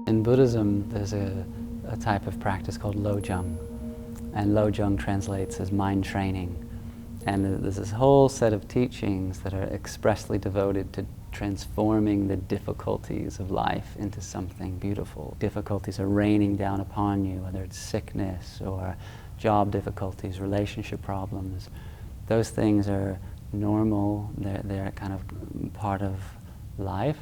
In Buddhism, there's a type of practice called Lojong, and Lojong translates as mind training. And there's this whole set of teachings that are expressly devoted to transforming the difficulties of life into something beautiful. Difficulties are raining down upon you, whether it's sickness or job difficulties, relationship problems. Those things are normal, they're kind of part of life.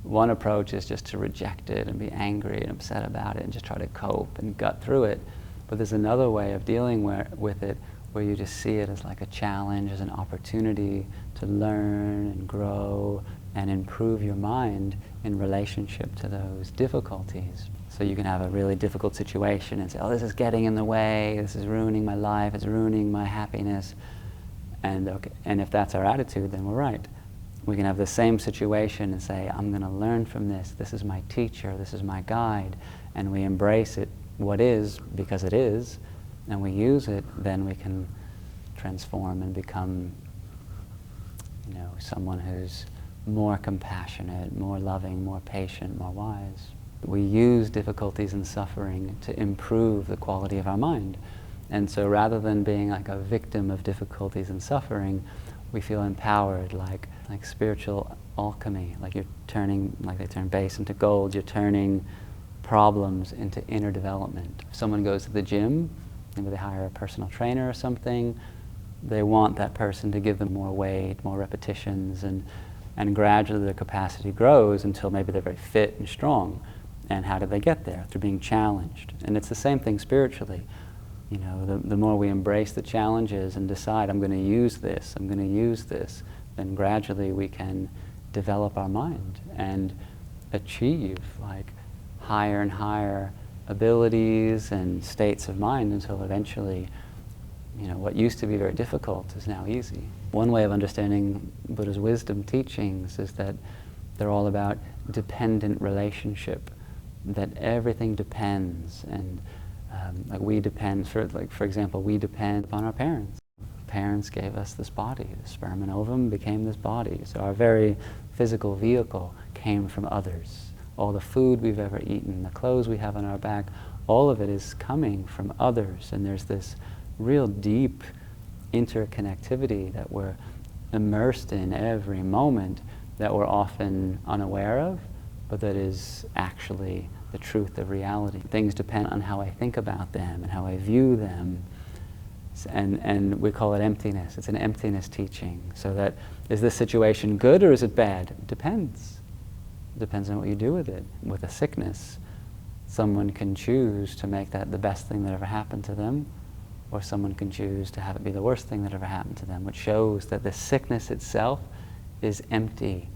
One approach is just to reject it and be angry and upset about it and just try to cope and gut through it. But there's another way of dealing with it where you just see it as like a challenge, as an opportunity to learn and grow and improve your mind in relationship to those difficulties. So you can have a really difficult situation and say, oh, this is getting in the way, this is ruining my life, it's ruining my happiness. And if that's our attitude, then we're right. We can have the same situation and say, I'm going to learn from this. This is my teacher. This is my guide. And we embrace it, what is, because it is, and we use it, then we can transform and become, someone who's more compassionate, more loving, more patient, more wise. We use difficulties and suffering to improve the quality of our mind. And so rather than being like a victim of difficulties and suffering, we feel empowered, like spiritual alchemy, like they turn base into gold, you're turning problems into inner development. If someone goes to the gym, maybe they hire a personal trainer or something, they want that person to give them more weight, more repetitions, and gradually their capacity grows until maybe they're very fit and strong. And how do they get there? Through being challenged. And it's the same thing spiritually. The more we embrace the challenges and decide, I'm going to use this, then gradually we can develop our mind and achieve higher and higher abilities and states of mind until eventually, what used to be very difficult is now easy. One way of understanding Buddha's wisdom teachings is that they're all about dependent relationship, that everything depends, and we depend, for example, we depend upon our parents. Parents gave us this body, the sperm and ovum became this body. So our very physical vehicle came from others. All the food we've ever eaten, the clothes we have on our back, all of it is coming from others. And there's this real deep interconnectivity that we're immersed in every moment that we're often unaware of, but that is actually the truth of reality. Things depend on how I think about them and how I view them. And we call it emptiness. It's an emptiness teaching. So that, is this situation good or is it bad? It depends. It depends on what you do with it. With a sickness, someone can choose to make that the best thing that ever happened to them, or someone can choose to have it be the worst thing that ever happened to them, which shows that the sickness itself is empty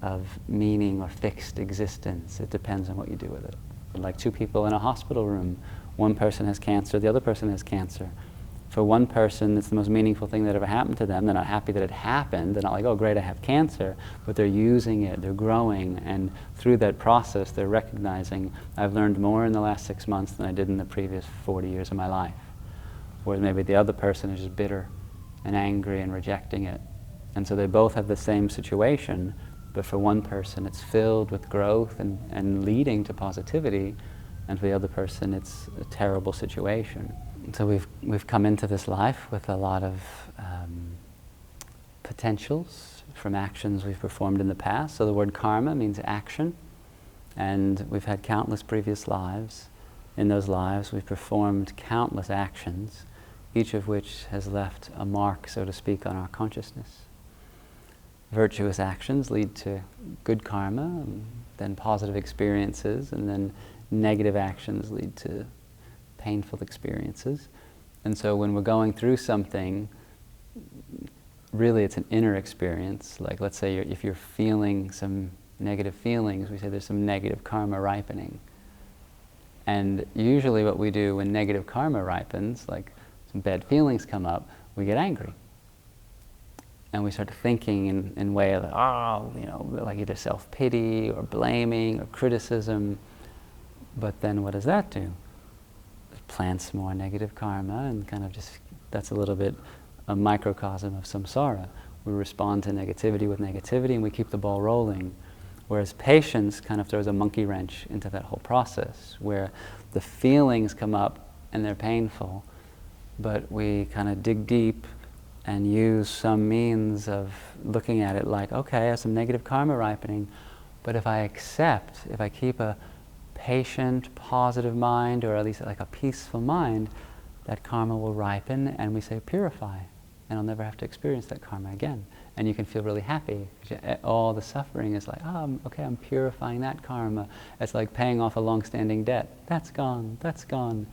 of meaning or fixed existence. It depends on what you do with it. Like two people in a hospital room, one person has cancer, the other person has cancer. For one person, it's the most meaningful thing that ever happened to them. They're not happy that it happened. They're not like, oh great, I have cancer, but they're using it, they're growing, and through that process they're recognizing, I've learned more in the last 6 months than I did in the previous 40 years of my life. Whereas maybe the other person is just bitter and angry and rejecting it. And so they both have the same situation, but for one person it's filled with growth and leading to positivity, and for the other person it's a terrible situation. So we've come into this life with a lot of potentials from actions we've performed in the past. So the word karma means action, and we've had countless previous lives. In those lives we've performed countless actions, each of which has left a mark, so to speak, on our consciousness. Virtuous actions lead to good karma, and then positive experiences, and then negative actions lead to painful experiences. And so when we're going through something, really it's an inner experience. Like let's say if you're feeling some negative feelings, we say there's some negative karma ripening. And usually what we do when negative karma ripens, like some bad feelings come up, we get angry. And we start thinking in way of, like either self-pity or blaming or criticism. But then what does that do? It plants more negative karma, and kind of just, that's a little bit a microcosm of samsara. We respond to negativity with negativity and we keep the ball rolling. Whereas patience kind of throws a monkey wrench into that whole process, where the feelings come up and they're painful, but we kind of dig deep and use some means of looking at it like, okay, I have some negative karma ripening, but if I accept, if I keep a patient, positive mind, or at least like a peaceful mind, that karma will ripen, and we say purify, and I'll never have to experience that karma again. And you can feel really happy. All the suffering is like, oh, okay, I'm purifying that karma. It's like paying off a long-standing debt. That's gone, that's gone.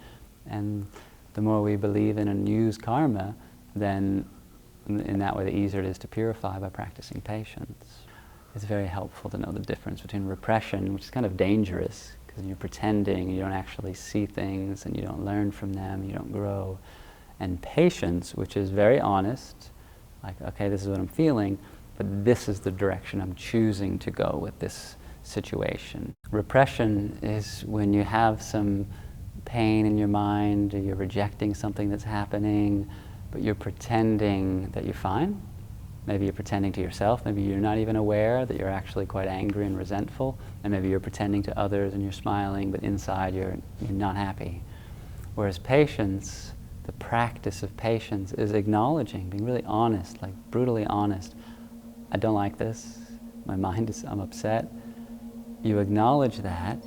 And the more we believe in and use karma, then in that way the easier it is to purify by practicing patience. It's very helpful to know the difference between repression, which is kind of dangerous, because you're pretending, you don't actually see things, and you don't learn from them, you don't grow. And patience, which is very honest, like, okay, this is what I'm feeling, but this is the direction I'm choosing to go with this situation. Repression is when you have some pain in your mind, or you're rejecting something that's happening, but you're pretending that you're fine. Maybe you're pretending to yourself, maybe you're not even aware that you're actually quite angry and resentful, and maybe you're pretending to others and you're smiling, but inside you're not happy. Whereas patience, the practice of patience, is acknowledging, being really honest, like brutally honest. I don't like this, my mind is, I'm upset. You acknowledge that,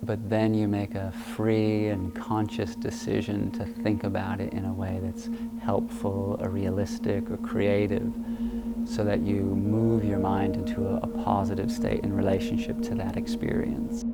but then you make a free and conscious decision to think about it in a way that's helpful or realistic or creative, so that you move your mind into a positive state in relationship to that experience.